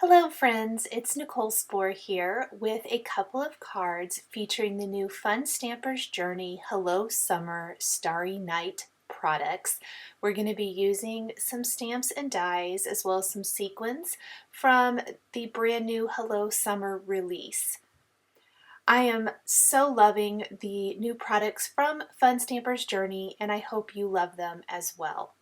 Hello friends, it's Nicole Spohr here with a couple of cards featuring the new Fun Stampers Journey Hello Summer Starry Night products. We're going to be using some stamps and dies as well as some sequins from the brand new Hello Summer release. I am so loving the new products from Fun Stampers Journey and I hope you love them as well.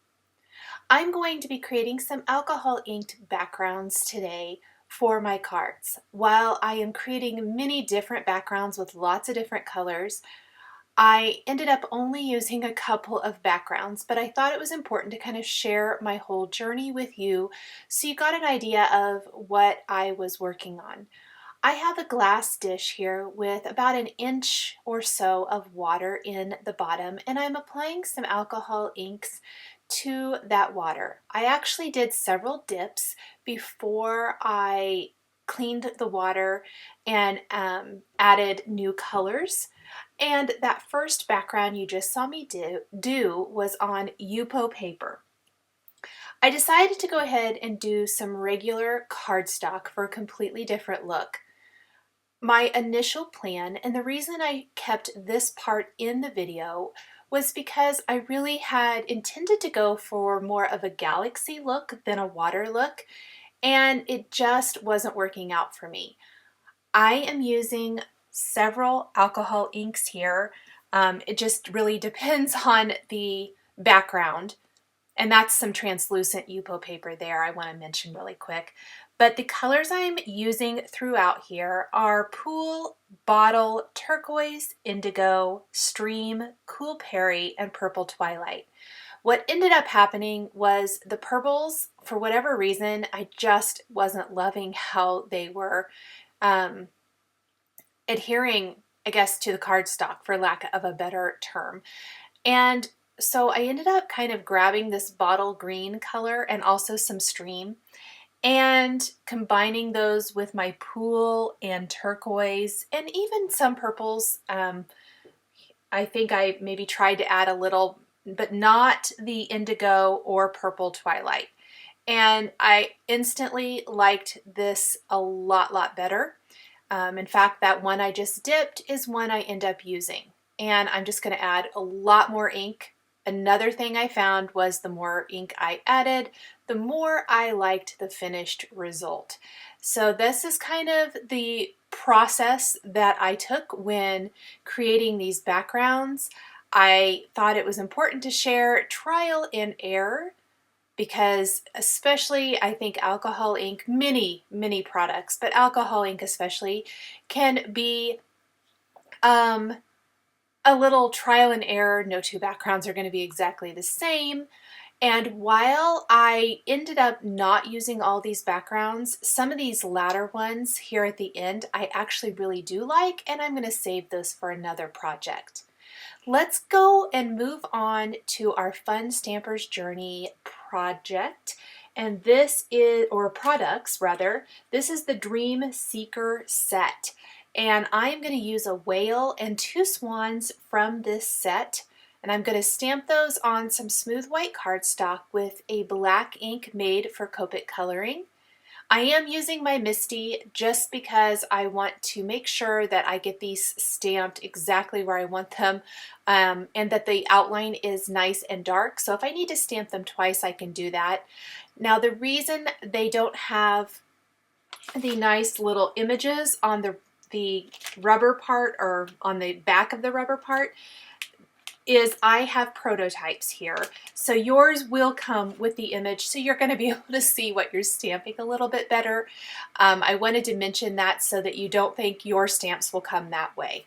I'm going to be creating some alcohol inked backgrounds today for my cards. While I am creating many different backgrounds with lots of different colors, I ended up only using a couple of backgrounds, but I thought it was important to kind of share my whole journey with you so you got an idea of what I was working on. I have a glass dish here with about an inch or so of water in the bottom, and I'm applying some alcohol inks to that water. I actually did several dips before I cleaned the water and added new colors. And that first background you just saw me do was on Yupo paper. I decided to go ahead and do some regular cardstock for a completely different look. My initial plan, and the reason I kept this part in the video, was because I really had intended to go for more of a galaxy look than a water look, and it just wasn't working out for me. I am using several alcohol inks here. It just really depends on the background. And that's some translucent Yupo paper there I want to mention really quick. But the colors I'm using throughout here are Pool, Bottle, Turquoise, Indigo, Stream, Cool Perry, and Purple Twilight. What ended up happening was the purples, for whatever reason, I just wasn't loving how they were adhering, I guess, to the cardstock, for lack of a better term. And so I ended up kind of grabbing this bottle green color and also some Stream and combining those with my Pool and Turquoise and even some purples. I think I maybe tried to add a little, but not the Indigo or Purple Twilight. And I instantly liked this a lot better. In fact, that one I just dipped is one I end up using. And I'm just going to add a lot more ink. Another thing I found was the more ink I added, the more I liked the finished result. So this is kind of the process that I took when creating these backgrounds. I thought it was important to share trial and error because especially I think alcohol ink, many products, but alcohol ink especially, can be a little trial and error. No two backgrounds are going to be exactly the same. And while I ended up not using all these backgrounds, some of these latter ones here at the end I actually really do like, and I'm going to save those for another project. Let's go and move on to our Fun Stampers Journey project. And this is, or products rather, this is the Dream Seeker set. And I am going to use a whale and two swans from this set. And I'm going to stamp those on some smooth white cardstock with a black ink made for Copic coloring. I am using my Misty just because I want to make sure that I get these stamped exactly where I want them, and that the outline is nice and dark. So if I need to stamp them twice, I can do that. Now the reason they don't have the nice little images on the rubber part or on the back of the rubber part is I have prototypes here. So yours will come with the image, so you're going to be able to see what you're stamping a little bit better. I wanted to mention that so that you don't think your stamps will come that way.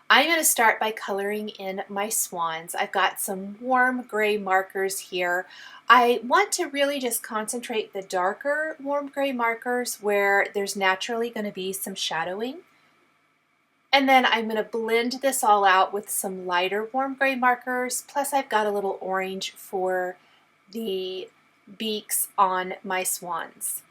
I'm going to start by coloring in my swans. I've got some warm gray markers here. I want to really just concentrate the darker warm gray markers where there's naturally going to be some shadowing. And then I'm going to blend this all out with some lighter warm gray markers, plus I've got a little orange for the beaks on my swans.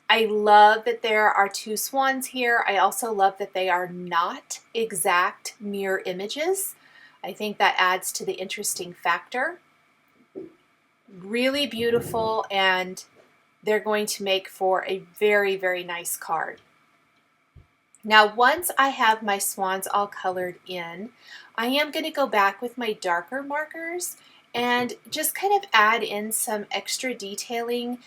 I love that there are two swans here. I also love that they are not exact mirror images. I think that adds to the interesting factor. Really beautiful and they're going to make for a very, very nice card. Now, once I have my swans all colored in, I am going to go back with my darker markers and just kind of add in some extra detailing.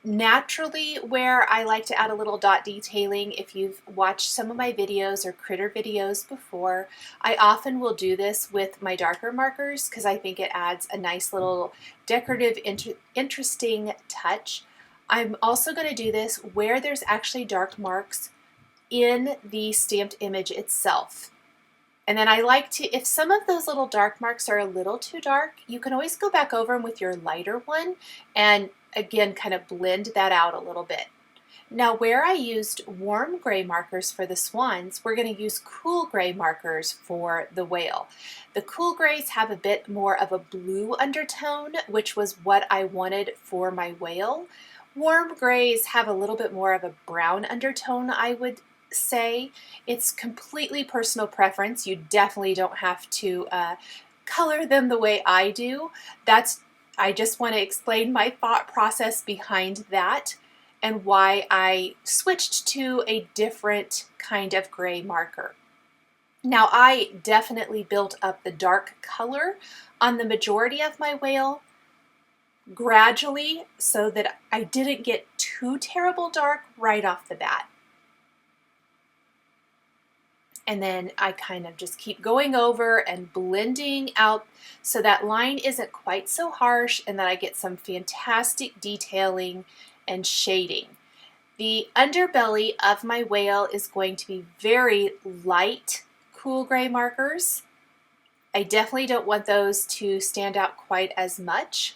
Naturally, where I like to add a little dot detailing, if you've watched some of my videos or critter videos before, I often will do this with my darker markers because I think it adds a nice little decorative, interesting touch. I'm also going to do this where there's actually dark marks in the stamped image itself. And then I like to, if some of those little dark marks are a little too dark, you can always go back over them with your lighter one and again kind of blend that out a little bit. Now where I used warm gray markers for the swans, we're going to use cool gray markers for the whale. The cool grays have a bit more of a blue undertone, which was what I wanted for my whale. Warm grays have a little bit more of a brown undertone, I would say. It's completely personal preference. You definitely don't have to color them the way I do. I just want to explain my thought process behind that and why I switched to a different kind of gray marker. Now I definitely built up the dark color on the majority of my whale gradually so that I didn't get too terrible dark right off the bat. And then I kind of just keep going over and blending out so that line isn't quite so harsh and that I get some fantastic detailing and shading. The underbelly of my whale is going to be very light cool gray markers. I definitely don't want those to stand out quite as much.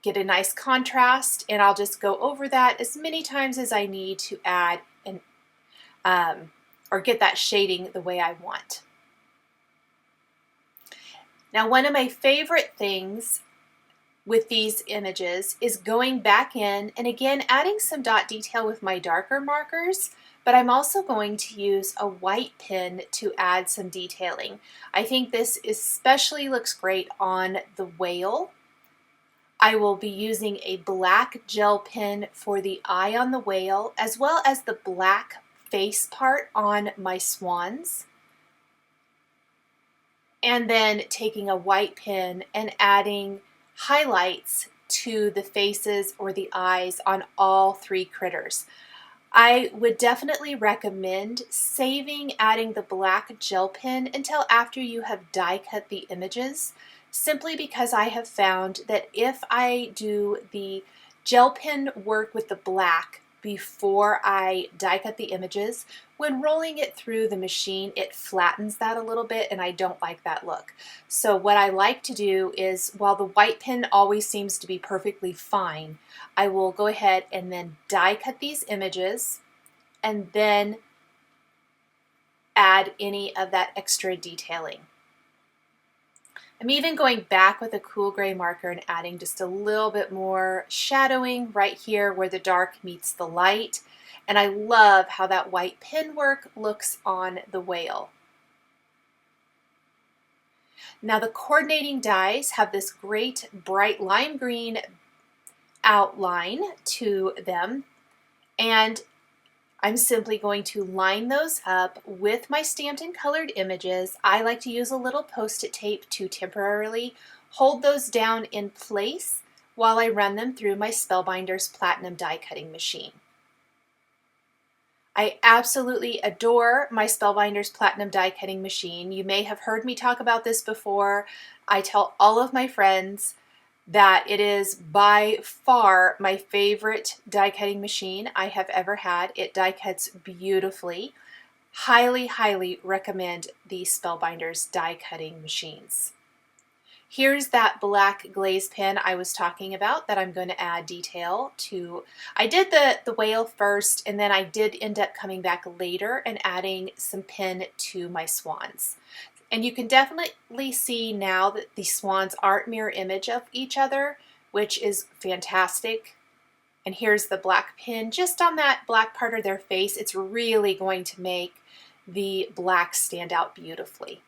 Get a nice contrast, and I'll just go over that as many times as I need to add or get that shading the way I want. Now, one of my favorite things with these images is going back in and again adding some dot detail with my darker markers, but I'm also going to use a white pen to add some detailing. I think this especially looks great on the whale. I will be using a black gel pen for the eye on the whale, as well as the black face part on my swans. And then taking a white pen and adding highlights to the faces or the eyes on all three critters. I would definitely recommend saving adding the black gel pen until after you have die cut the images, simply because I have found that if I do the gel pen work with the black before I die cut the images, when rolling it through the machine, it flattens that a little bit and I don't like that look. So what I like to do is, while the white pen always seems to be perfectly fine, I will go ahead and then die cut these images and then add any of that extra detailing. I'm even going back with a cool gray marker and adding just a little bit more shadowing right here where the dark meets the light. And I love how that white pen work looks on the whale. Now the coordinating dies have this great bright lime green outline to them, and I'm simply going to line those up with my stamped and colored images. I like to use a little post-it tape to temporarily hold those down in place while I run them through my Spellbinders Platinum die cutting machine. I absolutely adore my Spellbinders Platinum die cutting machine. You may have heard me talk about this before. I tell all of my friends that it is by far my favorite die cutting machine I have ever had. It die cuts beautifully. Highly, highly recommend the Spellbinders die cutting machines. Here's that black glaze pen I was talking about that I'm going to add detail to. I did the whale first, and then I did end up coming back later and adding some pen to my swans. And you can definitely see now that the swans aren't mirror image of each other, which is fantastic. And here's the black pin just on that black part of their face. It's really going to make the black stand out beautifully.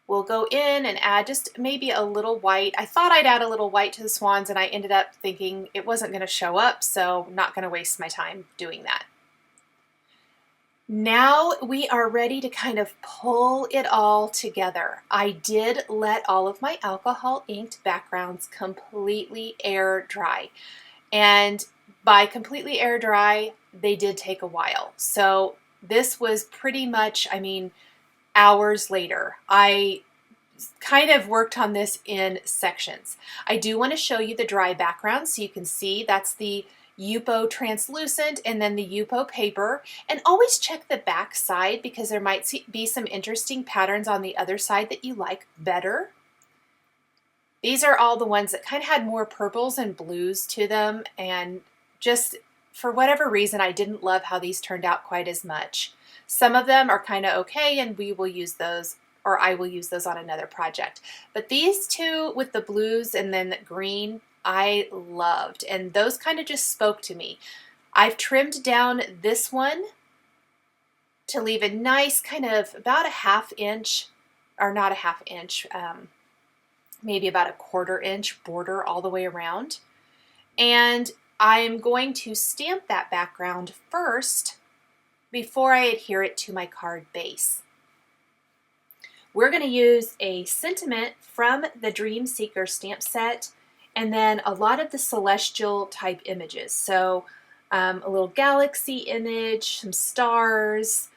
We'll go in and add just maybe a little white. I thought I'd add a little white to the swans, and I ended up thinking it wasn't going to show up, so I'm not going to waste my time doing that. Now we are ready to kind of pull it all together. I did let all of my alcohol inked backgrounds completely air dry. And by completely air dry, they did take a while. So this was pretty much, I mean, hours later. I kind of worked on this in sections. I do want to show you the dry background so you can see that's the Yupo translucent and then the Yupo paper. And always check the back side because there might be some interesting patterns on the other side that you like better. These are all the ones that kind of had more purples and blues to them, and just for whatever reason I didn't love how these turned out quite as much. Some of them are kind of okay, and we will use those, or I will use those on another project. But these two with the blues and then the green, I loved, and those kind of just spoke to me. I've trimmed down this one to leave a nice kind of about a ½ inch, or not a ½ inch, maybe about a ¼ inch border all the way around. And I'm going to stamp that background first before I adhere it to my card base. We're going to use a sentiment from the Dream Seeker stamp set, and then a lot of the celestial type images. So a little galaxy image, some stars,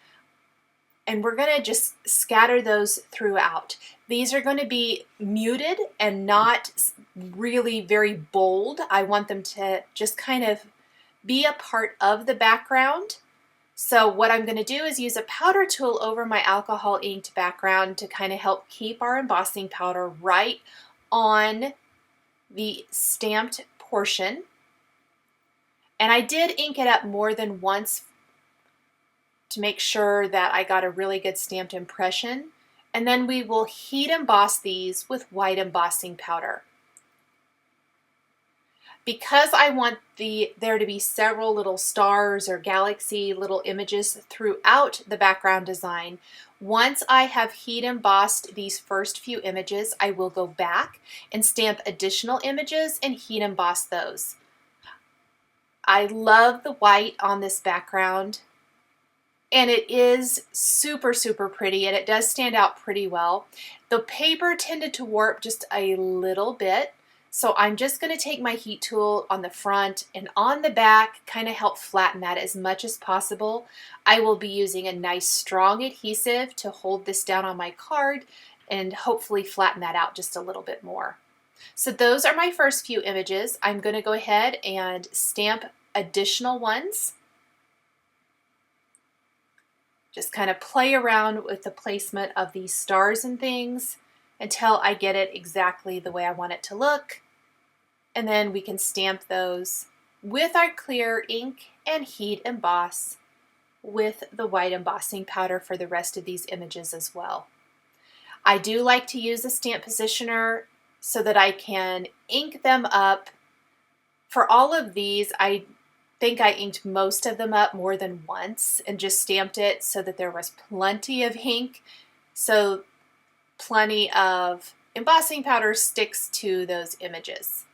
and we're going to just scatter those throughout. These are going to be muted and not really very bold. I want them to just kind of be a part of the background. So what I'm going to do is use a powder tool over my alcohol inked background to kind of help keep our embossing powder right on the stamped portion. And I did ink it up more than once to make sure that I got a really good stamped impression. And then we will heat emboss these with white embossing powder. Because I want there to be several little stars or galaxy little images throughout the background design, once I have heat embossed these first few images, I will go back and stamp additional images and heat emboss those. I love the white on this background, and it is super, super pretty, and it does stand out pretty well. The paper tended to warp just a little bit, so I'm just going to take my heat tool on the front and on the back, kind of help flatten that as much as possible. I will be using a nice strong adhesive to hold this down on my card and hopefully flatten that out just a little bit more. So those are my first few images. I'm going to go ahead and stamp additional ones. Just kind of play around with the placement of these stars and things until I get it exactly the way I want it to look. And then we can stamp those with our clear ink and heat emboss with the white embossing powder for the rest of these images as well. I do like to use a stamp positioner so that I can ink them up. For all of these, I think I inked most of them up more than once and just stamped it so that there was plenty of ink, so plenty of embossing powder sticks to those images.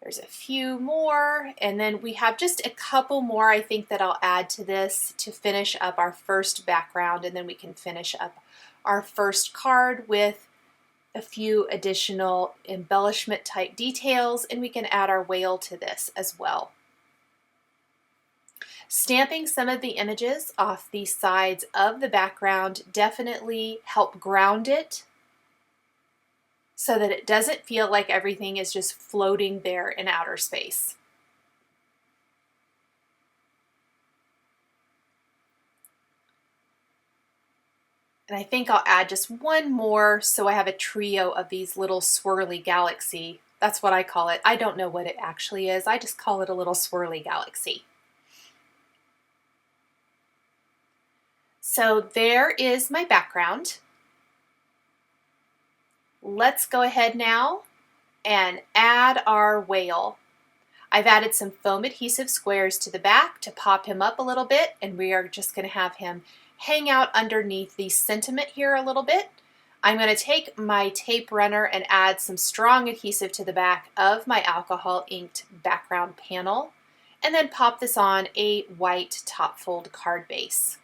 There's a few more, and then we have just a couple more I think that I'll add to this to finish up our first background, and then we can finish up our first card with a few additional embellishment type details, and we can add our whale to this as well. Stamping some of the images off the sides of the background definitely help ground it so that it doesn't feel like everything is just floating there in outer space. And I think I'll add just one more so I have a trio of these little swirly galaxy. That's what I call it. I don't know what it actually is. I just call it a little swirly galaxy. So there is my background. Let's go ahead now and add our whale. I've added some foam adhesive squares to the back to pop him up a little bit, and we are just going to have him hang out underneath the sentiment here a little bit. I'm going to take my tape runner and add some strong adhesive to the back of my alcohol inked background panel, and then pop this on a white top fold card base.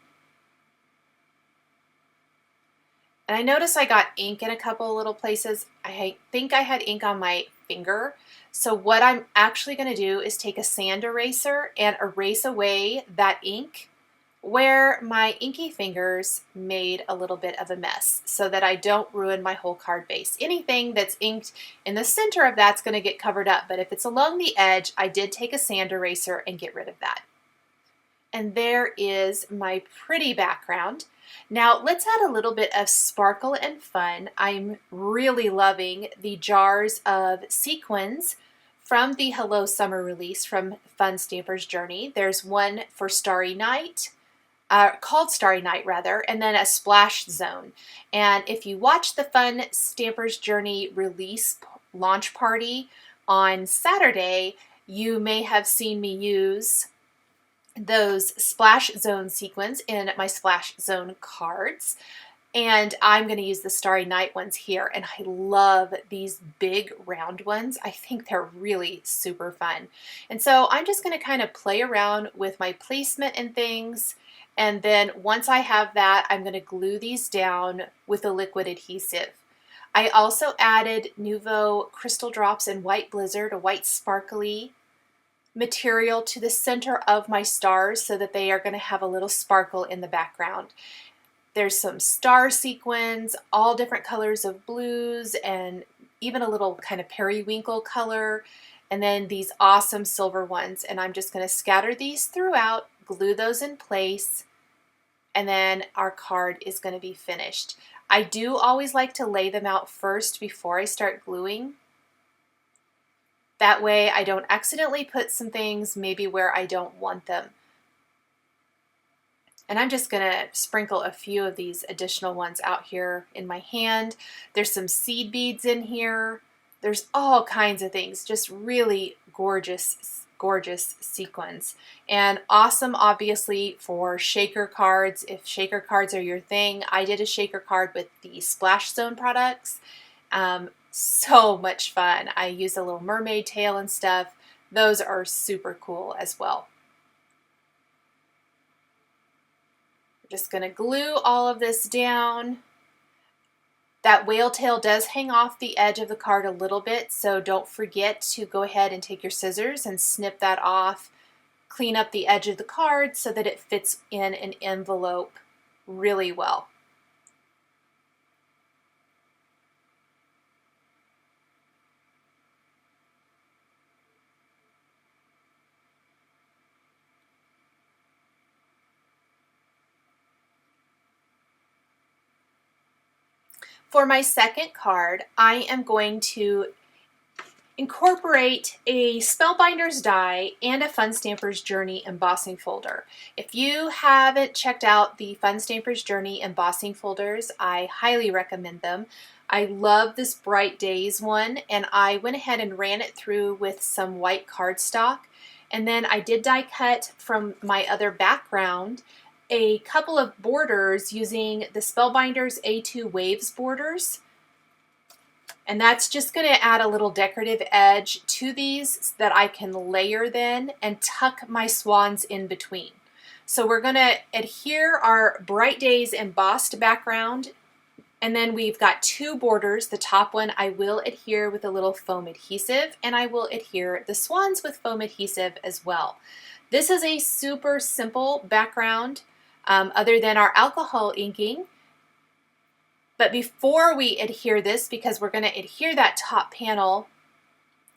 And I noticed I got ink in a couple of little places. I think I had ink on my finger. So what I'm actually going to do is take a sand eraser and erase away that ink where my inky fingers made a little bit of a mess so that I don't ruin my whole card base. Anything that's inked in the center of that's going to get covered up, but if it's along the edge, I did take a sand eraser and get rid of that. And there is my pretty background. Now let's add a little bit of sparkle and fun. I'm really loving the jars of sequins from the Hello Summer release from Fun Stampers Journey. There's one for Starry Night, called Starry Night rather, and then a splash zone. And if you watch the Fun Stampers Journey release launch party on Saturday, you may have seen me use those splash zone sequins in my splash zone cards. And I'm going to use the Starry Night ones here. And I love these big round ones. I think they're really super fun. And so I'm just going to kind of play around with my placement and things. And then once I have that, I'm going to glue these down with a liquid adhesive. I also added Nuvo Crystal Drops in White Blizzard, a white sparkly material to the center of my stars so that they are going to have a little sparkle in the background. There's some star sequins, all different colors of blues, and even a little kind of periwinkle color, and then these awesome silver ones. And I'm just going to scatter these throughout, glue those in place, and then our card is going to be finished. I do always like to lay them out first before I start gluing. That way I don't accidentally put some things maybe where I don't want them. And I'm just going to sprinkle a few of these additional ones out here in my hand. There's some seed beads in here. There's all kinds of things, just really gorgeous, gorgeous sequins. And awesome, obviously, for shaker cards. If shaker cards are your thing, I did a shaker card with the Splash Zone products. So much fun. I used a little mermaid tail and stuff. Those are super cool as well. We're just going to glue all of this down. That whale tail does hang off the edge of the card a little bit, so don't forget to go ahead and take your scissors and snip that off. Clean up the edge of the card so that it fits in an envelope really well. For my second card, I am going to incorporate a Spellbinders die and a Fun Stampers Journey embossing folder. If you haven't checked out the Fun Stampers Journey embossing folders, I highly recommend them. I love this Bright Days one, and I went ahead and ran it through with some white cardstock, and then I did die cut from my other background a couple of borders using the Spellbinders A2 Waves borders. And that's just going to add a little decorative edge to these that I can layer then and tuck my swans in between. So we're going to adhere our Bright Days embossed background, and then we've got two borders. The top one I will adhere with a little foam adhesive, and I will adhere the swans with foam adhesive as well. This is a super simple background other than our alcohol inking. But before we adhere this, because we're going to adhere that top panel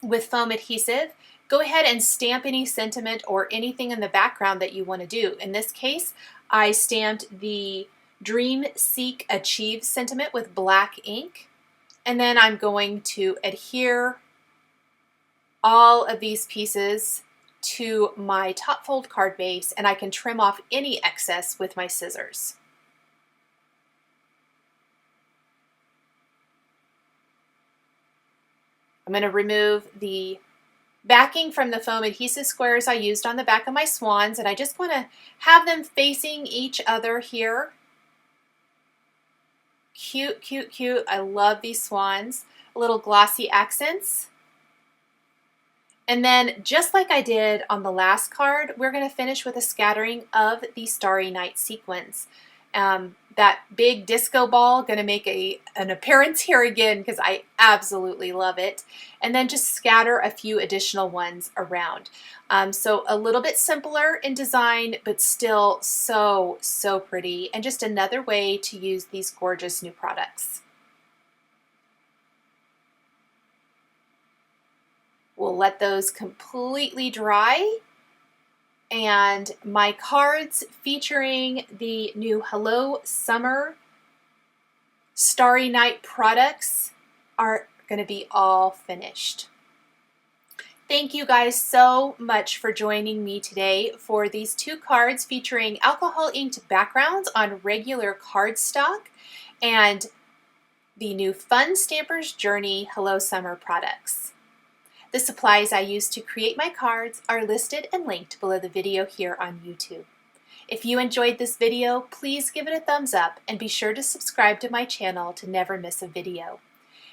with foam adhesive, go ahead and stamp any sentiment or anything in the background that you want to do. In this case, I stamped the Dream, Seek, Achieve sentiment with black ink. And then I'm going to adhere all of these pieces to my top fold card base, and I can trim off any excess with my scissors. I'm going to remove the backing from the foam adhesive squares I used on the back of my swans, and I just want to have them facing each other here. Cute, cute, cute. I love these swans. Little glossy accents. And then, just like I did on the last card, we're going to finish with a scattering of the Starry Night sequins. That big disco ball going to make an appearance here again because I absolutely love it. And then just scatter a few additional ones around. So a little bit simpler in design, but still so, so pretty. And just another way to use these gorgeous new products. We'll let those completely dry. And my cards featuring the new Hello Summer Starry Night products are going to be all finished. Thank you guys so much for joining me today for these 2 cards featuring alcohol inked backgrounds on regular cardstock and the new Fun Stampers Journey Hello Summer products. The supplies I used to create my cards are listed and linked below the video here on YouTube. If you enjoyed this video, please give it a thumbs up and be sure to subscribe to my channel to never miss a video.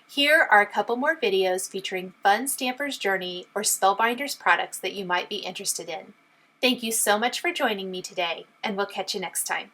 Here are a couple more videos featuring Fun Stampers Journey or Spellbinders products that you might be interested in. Thank you so much for joining me today, and we'll catch you next time.